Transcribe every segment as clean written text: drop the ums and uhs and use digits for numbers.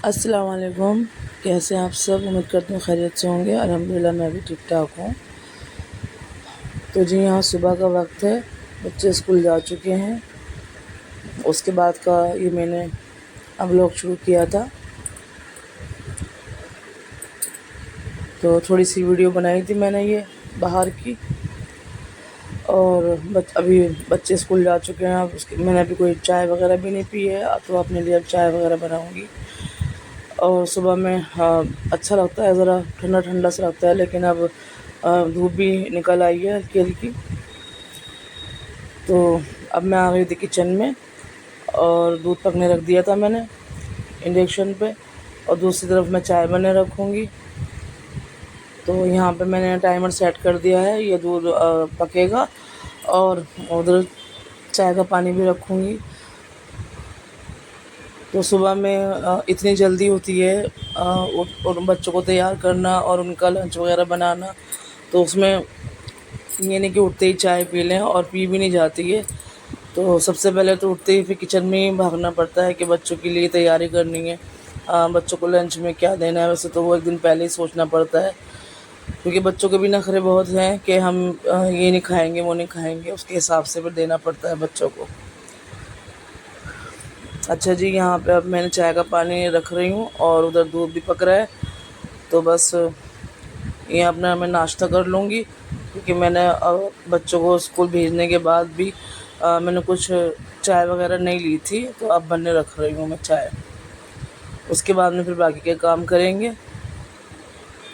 अस्सलाम वालेकुम। कैसे हैं आप सब? उम्मीद करती हूँ खैरियत से होंगे। अल्हम्दुलिल्लाह मैं भी ठीक ठाक हूँ। तो जी यहाँ सुबह का वक्त है, बच्चे स्कूल जा चुके हैं। उसके बाद का ये मैंने अब व्लॉग शुरू किया था, तो थोड़ी सी वीडियो बनाई थी मैंने ये बाहर की। और अभी बच्चे स्कूल जा चुके हैं। अब उसके मैंने अभी कोई चाय वगैरह भी नहीं पी है, तो अपने लिए अब चाय वगैरह बनाऊँगी। और सुबह में अच्छा लगता है, ज़रा ठंडा ठंडा सा लगता है, लेकिन अब धूप भी निकल आई है हल्की हल्की। तो अब मैं आ गई थी किचन में और दूध पकने रख दिया था मैंने इंडक्शन पे, और दूसरी तरफ मैं चाय बने रखूँगी। तो यहाँ पे मैंने टाइमर सेट कर दिया है, ये दूध पकेगा और उधर चाय का पानी भी रखूँगी। तो सुबह में इतनी जल्दी होती है उन बच्चों को तैयार करना और उनका लंच वगैरह बनाना, तो उसमें ये नहीं कि उठते ही चाय पी लें, और पी भी नहीं जाती है। तो सबसे पहले तो उठते ही फिर किचन में ही भागना पड़ता है कि बच्चों के लिए तैयारी करनी है। बच्चों को लंच में क्या देना है, वैसे तो वो एक दिन पहले ही सोचना पड़ता है, क्योंकि बच्चों के भी नखरे बहुत हैं कि हम ये नहीं खाएंगे वो नहीं खाएंगे, उसके हिसाब से फिर देना पड़ता है बच्चों को। अच्छा जी, यहाँ पे अब मैंने चाय का पानी रख रही हूँ और उधर दूध भी पक रहा है। तो बस ये अपना मैं नाश्ता कर लूँगी, क्योंकि मैंने बच्चों को स्कूल भेजने के बाद भी मैंने कुछ चाय वगैरह नहीं ली थी, तो अब बनने रख रही हूँ मैं चाय। उसके बाद में फिर बाकी के काम करेंगे।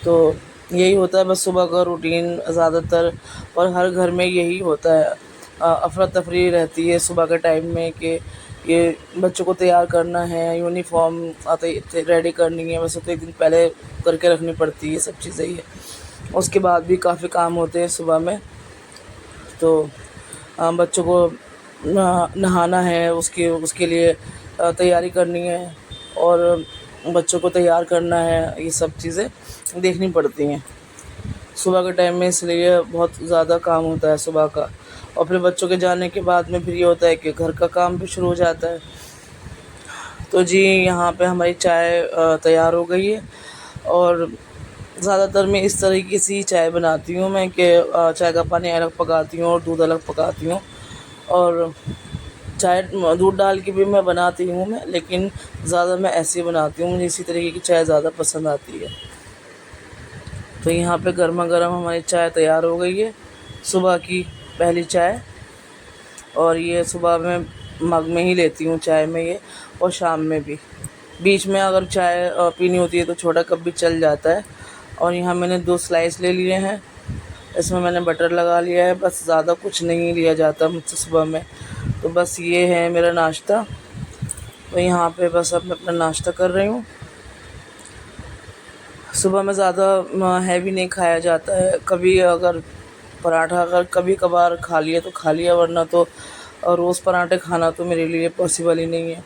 तो यही होता है बस सुबह का रूटीन ज़्यादातर, और हर घर में यही होता है। अफरा तफरी रहती है सुबह के टाइम में कि ये बच्चों को तैयार करना है, यूनिफॉर्म आते रेडी करनी है। वैसे तो एक दिन पहले करके रखनी पड़ती है सब चीज़ें ये। उसके बाद भी काफ़ी काम होते हैं सुबह में। तो बच्चों को नहाना है, उसके उसके लिए तैयारी करनी है, और बच्चों को तैयार करना है, ये सब चीज़ें देखनी पड़ती हैं सुबह के टाइम में। इसलिए बहुत ज़्यादा काम होता है सुबह का। और फिर बच्चों के जाने के बाद में फिर ये होता है कि घर का काम भी शुरू हो जाता है। तो जी यहाँ पे हमारी चाय तैयार हो गई है, और ज़्यादातर मैं इस तरीके से ही चाय बनाती हूँ मैं कि चाय का पानी अलग पकाती हूँ और दूध अलग पकाती हूँ। और चाय दूध डाल के भी मैं बनाती हूँ मैं, लेकिन ज़्यादा मैं ऐसे ही बनाती हूँ, मुझे इसी तरीके की चाय ज़्यादा पसंद आती है। तो यहाँ पे गर्मा गर्म हमारी चाय तैयार हो गई है, सुबह की पहली चाय। और ये सुबह में मग में ही लेती हूँ चाय में ये, और शाम में भी। बीच में अगर चाय पीनी होती है तो छोटा कप भी चल जाता है। और यहाँ मैंने 2 स्लाइस ले लिए हैं, इसमें मैंने बटर लगा लिया है, बस ज़्यादा कुछ नहीं लिया जाता मुझसे सुबह में। तो बस ये है मेरा नाश्ता। तो यहाँ पे बस अब मैं अपना नाश्ता कर रही हूँ। सुबह में ज़्यादा हैवी नहीं खाया जाता है, कभी अगर पराठा अगर कभी कभार खा लिया तो खा लिया, वरना तो रोज़ पराठे खाना तो मेरे लिए पॉसिबल ही नहीं है।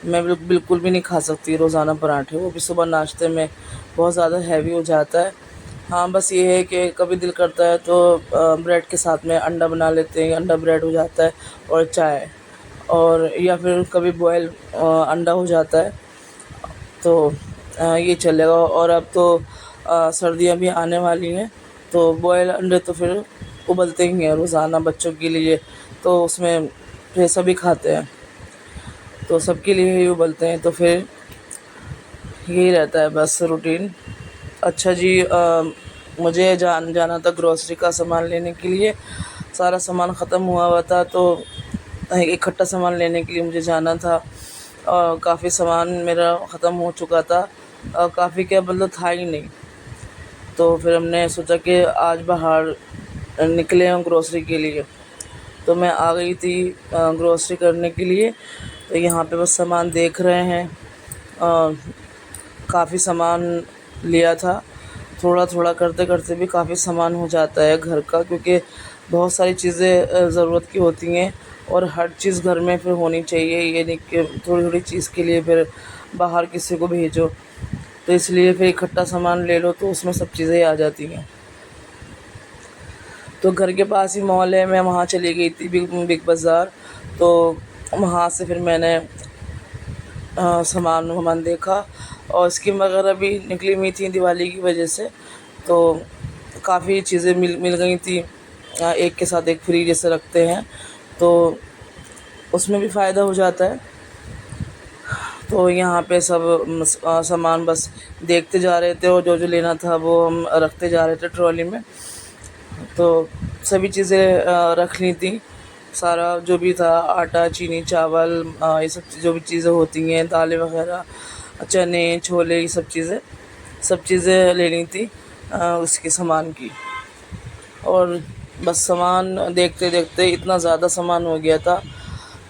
मैं बिल्कुल भी नहीं खा सकती रोज़ाना पराठे, वो भी सुबह नाश्ते में बहुत ज़्यादा हैवी हो जाता है। हाँ बस ये है कि कभी दिल करता है तो ब्रेड के साथ में अंडा बना लेते हैं, अंडा ब्रेड हो जाता है और चाय, और या फिर कभी बॉयल अंडा हो जाता है, तो ये चलेगा। और अब तो सर्दियाँ भी आने वाली हैं, तो बॉयल अंडे तो फिर उबलते ही हैं रोज़ाना बच्चों के लिए, तो उसमें फिर सभी खाते हैं, तो सबके लिए ही उबलते हैं। तो फिर यही रहता है बस रूटीन। अच्छा जी, मुझे जाना था ग्रॉसरी का सामान लेने के लिए। सारा सामान ख़त्म हुआ था, तो इकट्ठा सामान लेने के लिए मुझे जाना था। काफ़ी सामान मेरा ख़त्म हो चुका था, काफ़ी क्या मतलब था ही नहीं। तो फिर हमने सोचा कि आज बाहर निकले हम ग्रॉसरी के लिए। तो मैं आ गई थी ग्रॉसरी करने के लिए। तो यहाँ पे बस सामान देख रहे हैं, काफ़ी सामान लिया था। थोड़ा थोड़ा करते करते भी काफ़ी सामान हो जाता है घर का, क्योंकि बहुत सारी चीज़ें ज़रूरत की होती हैं, और हर चीज़ घर में फिर होनी चाहिए। ये नहीं कि थोड़ी थोड़ी चीज़ के लिए फिर बाहर किसी को भेजो, तो इसलिए फिर इकट्ठा सामान ले लो तो उसमें सब चीज़ें आ जाती हैं। तो घर के पास ही मॉल है, मैं वहाँ चली गई थी बिग बाज़ार। तो वहाँ से फिर मैंने सामान वामान देखा, और स्कीम वगैरह भी निकली हुई थी दिवाली की वजह से, तो काफ़ी चीज़ें मिल गई थी। एक के साथ एक फ्री जैसे रखते हैं, तो उसमें भी फ़ायदा हो जाता है। तो यहाँ पे सब सामान बस देखते जा रहे थे और जो जो लेना था वो हम रखते जा रहे थे ट्रॉली में। तो सभी चीज़ें रख ली थी, सारा जो भी था आटा, चीनी, चावल, ये सब जो भी चीज़ें होती हैं, दालें वगैरह, चने, छोले, ये सब चीज़ें लेनी थी उसके सामान की। और बस सामान देखते देखते इतना ज़्यादा सामान हो गया था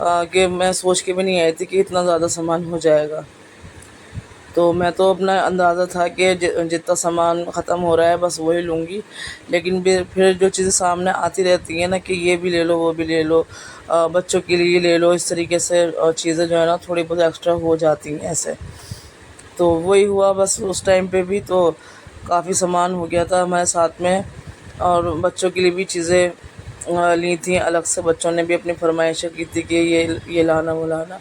कि मैं सोच के भी नहीं आई थी कि इतना ज़्यादा सामान हो जाएगा। तो मैं तो अपना अंदाज़ा था कि जितना सामान ख़त्म हो रहा है बस वही लूँगी, लेकिन फिर जो चीज़ें सामने आती रहती हैं ना कि ये भी ले लो, वो भी ले लो, बच्चों के लिए ले लो, इस तरीके से चीज़ें जो है ना थोड़ी बहुत एक्स्ट्रा हो जाती हैं ऐसे। तो वही हुआ बस उस टाइम पे भी, तो काफ़ी सामान हो गया था हमारे साथ में। और बच्चों के लिए भी चीज़ें ली थी अलग से, बच्चों ने भी अपनी फरमाइशें की थी कि ये लाना, वो लाना,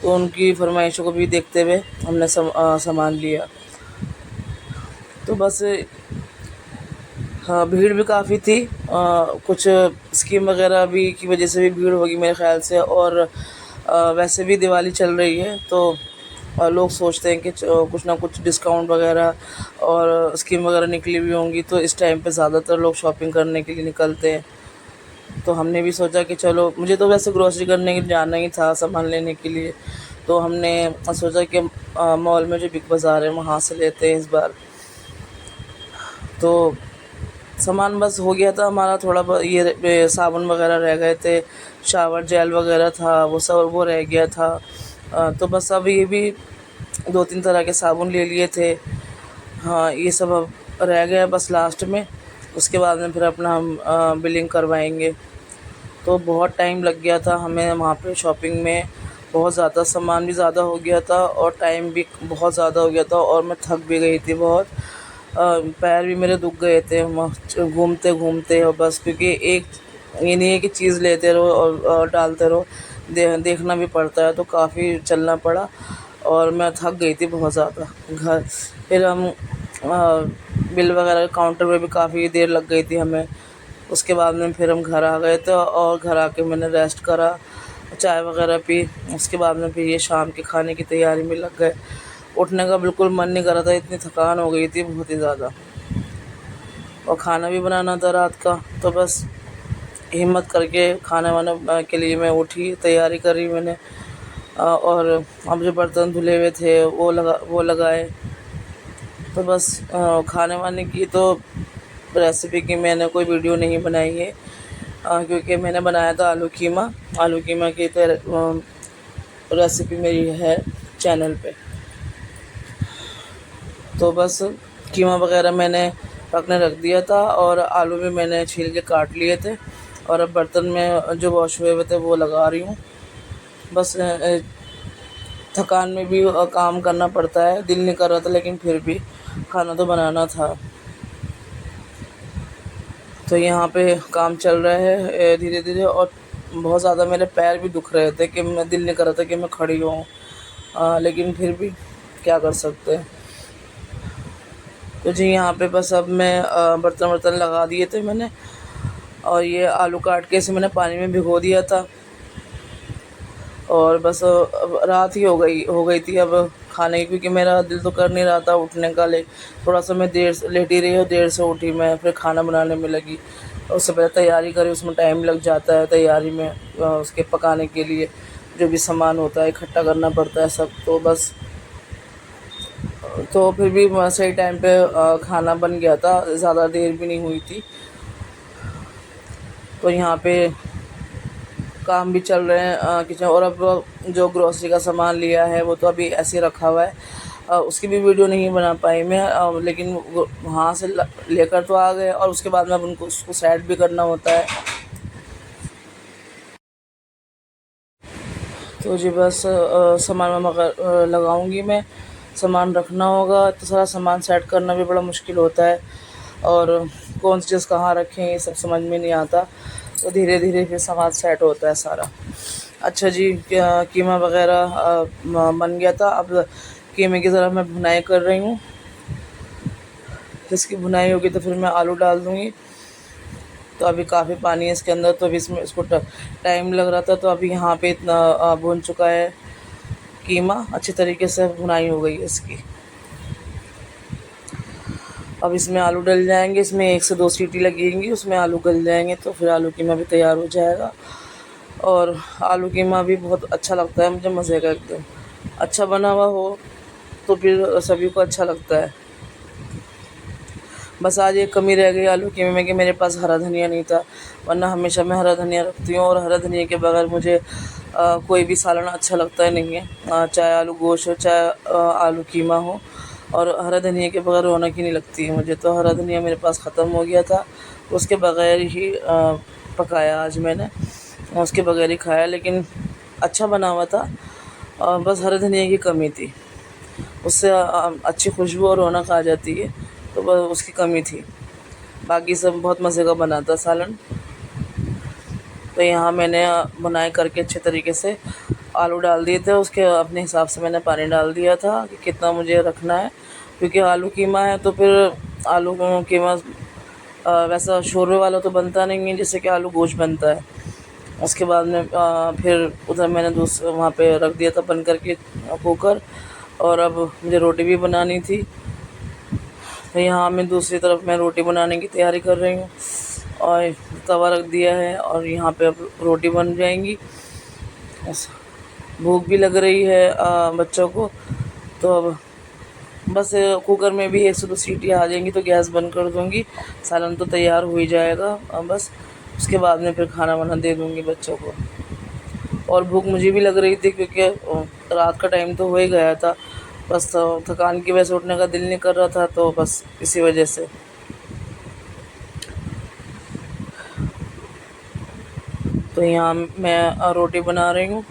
तो उनकी फरमाइशों को भी देखते हुए हमने सामान लिया। तो बस हाँ, भीड़ भी काफ़ी थी, कुछ स्कीम वगैरह भी की वजह से भी भीड़ होगी मेरे ख़्याल से, और वैसे भी दिवाली चल रही है, तो लोग सोचते हैं कि कुछ ना कुछ डिस्काउंट वगैरह और स्कीम वगैरह निकली हुई होंगी, तो इस टाइम पे ज़्यादातर लोग शॉपिंग करने के लिए निकलते हैं। तो हमने भी सोचा कि चलो, मुझे तो वैसे ग्रोसरी करने के जाना ही था सामान लेने के लिए, तो हमने सोचा कि मॉल में जो बिग बाज़ार है वहाँ से लेते हैं इस बार। तो सामान बस हो गया था हमारा, थोड़ा बहुत ये साबुन वगैरह रह गए थे, शावर जेल वगैरह था, वो सब वो रह गया था। तो बस अब ये भी 2-3 तरह के साबुन ले लिए थे। हाँ, ये सब अब रह गया बस लास्ट में, उसके बाद में फिर अपना हम बिलिंग करवाएंगे। तो बहुत टाइम लग गया था हमें वहाँ पे शॉपिंग में, बहुत ज़्यादा सामान भी ज़्यादा हो गया था और टाइम भी बहुत ज़्यादा हो गया था, और मैं थक भी गई थी बहुत। पैर भी मेरे दुख गए थे घूमते घूमते, और बस क्योंकि एक ये नहीं है कि चीज़ लेते रहो और डालते रहो, देखना भी पड़ता है, तो काफ़ी चलना पड़ा और मैं थक गई थी बहुत ज़्यादा। घर फिर हम बिल वगैरह काउंटर पे भी काफ़ी देर लग गई थी हमें। उसके बाद में फिर हम घर आ गए थे और घर आके मैंने रेस्ट करा, चाय वगैरह पी। उसके बाद में फिर ये शाम के खाने की तैयारी में लग गए। उठने का बिल्कुल मन नहीं कर रहा था, इतनी थकान हो गई थी बहुत ही ज़्यादा, और खाना भी बनाना था रात का। तो बस हिम्मत करके खाना वाना के लिए मैं उठी, तैयारी करी मैंने, और अब जो बर्तन धुले हुए थे वो लगाए। तो बस खाने वाने की तो रेसिपी की मैंने कोई वीडियो नहीं बनाई है, क्योंकि मैंने बनाया था आलू कीमा की तो रेसिपी मेरी है चैनल पे। तो बस कीमा वगैरह मैंने पकने रख दिया था और आलू भी मैंने छील के काट लिए थे, और अब बर्तन में जो वॉश हुए हुए थे वो लगा रही हूँ। बस थकान में भी काम करना पड़ता है, दिल नहीं कर रहा था लेकिन फिर भी खाना तो बनाना था। तो यहाँ पे काम चल रहा है धीरे धीरे, और बहुत ज़्यादा मेरे पैर भी दुख रहे थे कि मैं दिल नहीं कर रहा था कि मैं खड़ी हूँ, लेकिन फिर भी क्या कर सकते हैं। तो जी यहाँ पे बस अब मैं बर्तन लगा दिए थे मैंने, और ये आलू काट के इसे मैंने पानी में भिगो दिया था, और बस अब रात ही हो गई थी अब खाने की, क्योंकि मेरा दिल तो कर नहीं रहा था उठने का। थोड़ा सा मैं देर से लेटी रही और देर से उठी मैं, फिर खाना बनाने में लगी। उससे पहले तैयारी करी, उसमें टाइम लग जाता है तैयारी में, उसके पकाने के लिए जो भी सामान होता है इकट्ठा करना पड़ता है सब। तो बस तो फिर भी सही टाइम पे खाना बन गया था, ज़्यादा देर भी नहीं हुई थी। तो यहाँ पे काम भी चल रहे हैं किचन, और अब जो ग्रोसरी का सामान लिया है वो तो अभी ऐसे ही रखा हुआ है, उसकी भी वीडियो नहीं बना पाई मैं, लेकिन वहाँ से लेकर तो आ गए, और उसके बाद में अब उनको उसको साइड भी करना होता है। तो जी बस सामान में लगाऊंगी मैं, सामान रखना होगा, तो सारा सामान सेट करना भी बड़ा मुश्किल होता है, और कौन सी चीज़ कहाँ रखें ये सब समझ में नहीं आता। तो धीरे धीरे फिर सामान सेट होता है सारा। अच्छा जी, कीमा वगैरह बन गया था। अब कीमे की ज़रा मैं भुनाई कर रही हूँ। इसकी भुनाई होगी तो फिर मैं आलू डाल दूँगी। तो अभी काफ़ी पानी है इसके अंदर, तो अभी इसमें इसको टाइम लग रहा था, तो अभी यहाँ पे इतना भुन चुका है कीमा, अच्छी तरीके से भुनाई हो गई है इसकी। अब इसमें आलू डल जाएंगे, इसमें 1 से 2 सीटी लगेंगी, उसमें आलू गल जाएंगे तो फिर आलू कीमा भी तैयार हो जाएगा। और आलू कीमा भी बहुत अच्छा लगता है मुझे, मज़े का एकदम। अच्छा बना हुआ हो तो फिर सभी को अच्छा लगता है। बस आज एक कमी रह गई आलू कीमे में कि मेरे पास हरा धनिया नहीं था, वरना हमेशा मैं हरा धनिया रखती हूँ, और हरा धनिया के बगैर मुझे कोई भी सालन अच्छा लगता ही नहीं है। चाहे आलू गोश्त हो, चाहे आलू कीमा हो, और हरा धनिया के बगैर रौनक ही नहीं लगती है मुझे। तो हरा धनिया मेरे पास ख़त्म हो गया था, उसके बगैर ही पकाया आज मैंने, उसके बगैर ही खाया, लेकिन अच्छा बना हुआ था। बस हरे धनिया की कमी थी, उससे अच्छी खुशबू और रौनक आ जाती है, तो बस उसकी कमी थी। बाकी सब बहुत मज़े का बना था सालन। तो यहाँ मैंने बुनाई करके अच्छे तरीके से आलू डाल दिए थे, उसके अपने हिसाब से मैंने पानी डाल दिया था कि कितना मुझे रखना है, क्योंकि आलू कीमा है तो फिर आलू कीमा वैसा शोरबे वाला तो बनता नहीं है जैसे कि आलू गोश्त बनता है। उसके बाद में फिर उधर मैंने वहाँ पे रख दिया था बंद करके कुकर, और अब मुझे रोटी भी बनानी थी। तो यहाँ मैं दूसरी तरफ मैं रोटी बनाने की तैयारी कर रही हूँ, और तवा रख दिया है, और यहाँ पे अब रोटी बन जाएंगी। भूख भी लग रही है बच्चों को, तो अब बस कुकर में भी 1 से 2 सीटी आ जाएंगी तो गैस बंद कर दूँगी, सालन तो तैयार हो ही जाएगा। बस उसके बाद में फिर खाना वाना दे दूँगी बच्चों को। और भूख मुझे भी लग रही थी, क्योंकि रात का टाइम तो हो ही गया था, बस थकान की वजह से उठने का दिल नहीं कर रहा था, तो बस इसी वजह से। तो यहाँ मैं रोटी बना रही हूँ,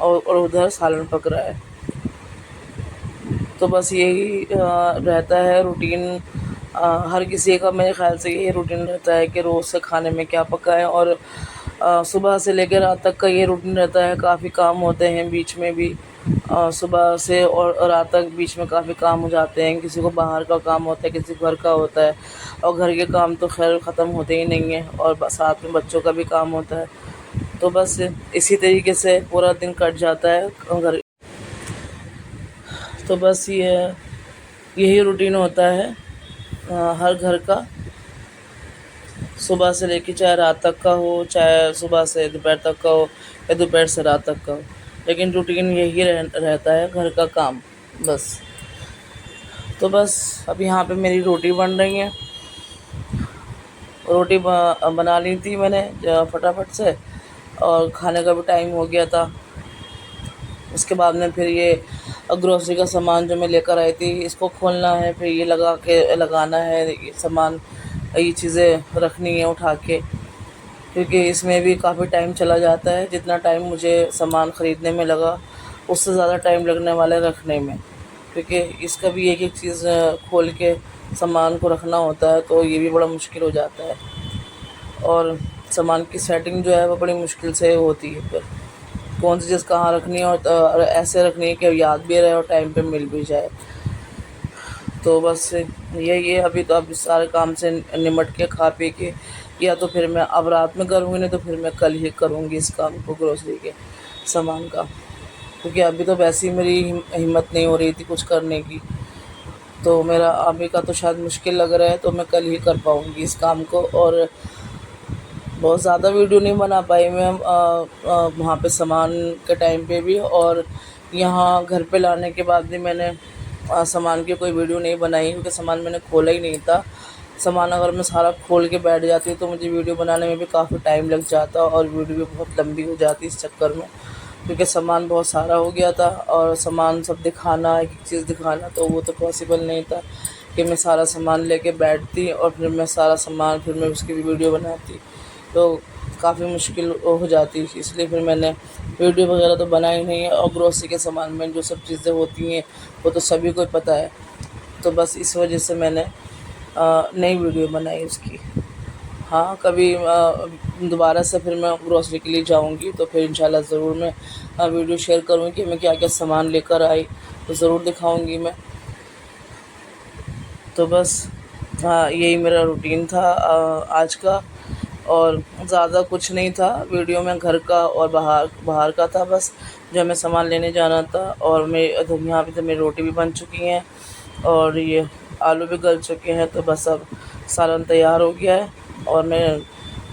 और उधर सालन पक रहा है। तो बस यही रहता है रूटीन, हर किसी का मेरे ख़्याल से यही रूटीन रहता है कि रोज़ से खाने में क्या पकाएं। और सुबह से लेकर रात तक का ये रूटीन रहता है। काफ़ी काम होते हैं बीच में भी, सुबह से और रात तक बीच में काफ़ी काम हो जाते हैं। किसी को बाहर का काम होता है, किसी को घर का होता है, और घर के काम तो खैर ख़त्म होते ही नहीं हैं, और साथ में बच्चों का भी काम होता है। तो बस इसी तरीके से पूरा दिन कट जाता है घर। तो बस यही रूटीन होता है हर घर का, सुबह से लेकर चाहे रात तक का हो, चाहे सुबह से दोपहर तक का हो, या दोपहर से रात तक का हो, लेकिन रूटीन यही रहता है घर का काम बस। तो बस अब यहाँ पे मेरी रोटी बन रही है, रोटी बना ली थी मैंने फटाफट से, और खाने का भी टाइम हो गया था। उसके बाद में फिर ये ग्रोसरी का सामान जो मैं लेकर आई थी, इसको खोलना है, फिर ये लगाना है, ये सामान, ये चीज़ें रखनी है उठा के, क्योंकि इसमें भी काफ़ी टाइम चला जाता है। जितना टाइम मुझे सामान ख़रीदने में लगा, उससे ज़्यादा टाइम लगने वाला है रखने में, क्योंकि इसका भी एक एक चीज़ खोल के सामान को रखना होता है, तो ये भी बड़ा मुश्किल हो जाता है। और सामान की सेटिंग जो है वो बड़ी मुश्किल से होती है, फिर कौन सी चीज़ कहाँ रखनी है, और ऐसे रखनी है कि याद भी रहे और टाइम पे मिल भी जाए। तो बस ये अभी तो अब सारे काम से निमट के खा पी के, या तो फिर मैं अब रात में करूँगी, नहीं तो फिर मैं कल ही करूँगी इस काम को, ग्रोसरी के सामान का, क्योंकि अभी तो वैसे ही मेरी हिम्मत नहीं हो रही थी कुछ करने की। तो मेरा अभी का तो शायद मुश्किल लग रहा है, तो मैं कल ही कर पाऊँगी इस काम को। और बहुत ज़्यादा वीडियो नहीं बना पाई मैं वहाँ पे सामान के टाइम पे भी, और यहाँ घर पे लाने के बाद भी मैंने सामान की कोई वीडियो नहीं बनाई, क्योंकि सामान मैंने खोला ही नहीं था। सामान अगर मैं सारा खोल के बैठ जाती तो मुझे वीडियो बनाने में भी काफ़ी टाइम लग जाता, और वीडियो भी बहुत लंबी हो जाती इस चक्कर में, क्योंकि सामान बहुत सारा हो गया था, और सामान सब दिखाना, एक एक चीज़ दिखाना, तो वो तो पॉसिबल नहीं था कि मैं सारा सामान लेके बैठती और फिर मैं सारा सामान फिर मैं उसकी भी वीडियो बनाती, तो काफ़ी मुश्किल हो जाती। इसलिए फिर मैंने वीडियो वगैरह तो बनाई नहीं है। और ग्रोसरी के सामान में जो सब चीज़ें होती हैं वो तो सभी को पता है, तो बस इस वजह से मैंने नई वीडियो बनाई उसकी। हाँ, कभी दोबारा से फिर मैं ग्रॉसरी के लिए जाऊँगी तो फिर इंशाल्लाह ज़रूर मैं वीडियो शेयर करूँगी कि मैं क्या-क्या सामान लेकर आई, तो ज़रूर दिखाऊँगी मैं। तो बस हाँ, यही मेरा रूटीन था आज का, और ज़्यादा कुछ नहीं था वीडियो में, घर का और बाहर बाहर का था बस, जो हमें सामान लेने जाना था। और मैं इधर यहाँ पे तो मेरी रोटी भी बन चुकी हैं और ये आलू भी गल चुके हैं, तो बस अब सालन तैयार हो गया है और मैं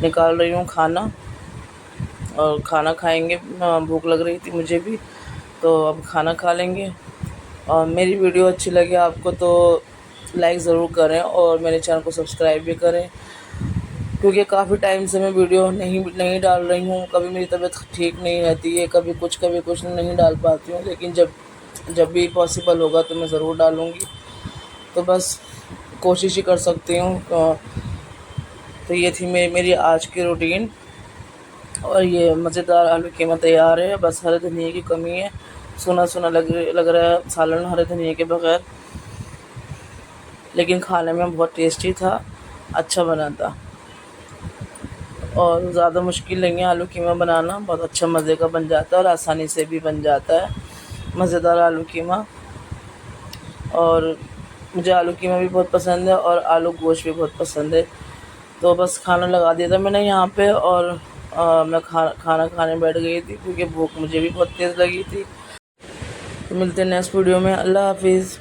निकाल रही हूँ खाना, और खाना खाएँगे। भूख लग रही थी मुझे भी, तो अब खाना खा लेंगे। और मेरी वीडियो अच्छी लगे आपको तो लाइक ज़रूर करें और मेरे चैनल को सब्सक्राइब भी करें, क्योंकि काफ़ी टाइम से मैं वीडियो नहीं डाल रही हूँ। कभी मेरी तबीयत ठीक नहीं रहती है, कभी कुछ नहीं डाल पाती हूँ, लेकिन जब जब भी पॉसिबल होगा तो मैं ज़रूर डालूँगी। तो बस कोशिश ही कर सकती हूँ। तो ये थी मेरी आज की रूटीन, और ये मज़ेदार आलू कीमा तैयार है। बस हरे धनिए की कमी है, सूना-सूना लग रहा है सालन हरे धनिए के बगैर, लेकिन खाने में बहुत टेस्टी था, अच्छा बना था। और ज़्यादा मुश्किल नहीं है आलू कीमा बनाना, बहुत अच्छा मज़े का बन जाता है और आसानी से भी बन जाता है मज़ेदार आलू कीमा। और मुझे आलू कीमा भी बहुत पसंद है और आलू गोश्त भी बहुत पसंद है। तो बस खाना लगा दिया था मैंने यहाँ पे, और मैं खाना खाने बैठ गई थी, क्योंकि भूख मुझे भी बहुत तेज़ लगी थी। तो मिलते हैं नेक्स्ट वीडियो में। अल्लाह हाफ़िज़।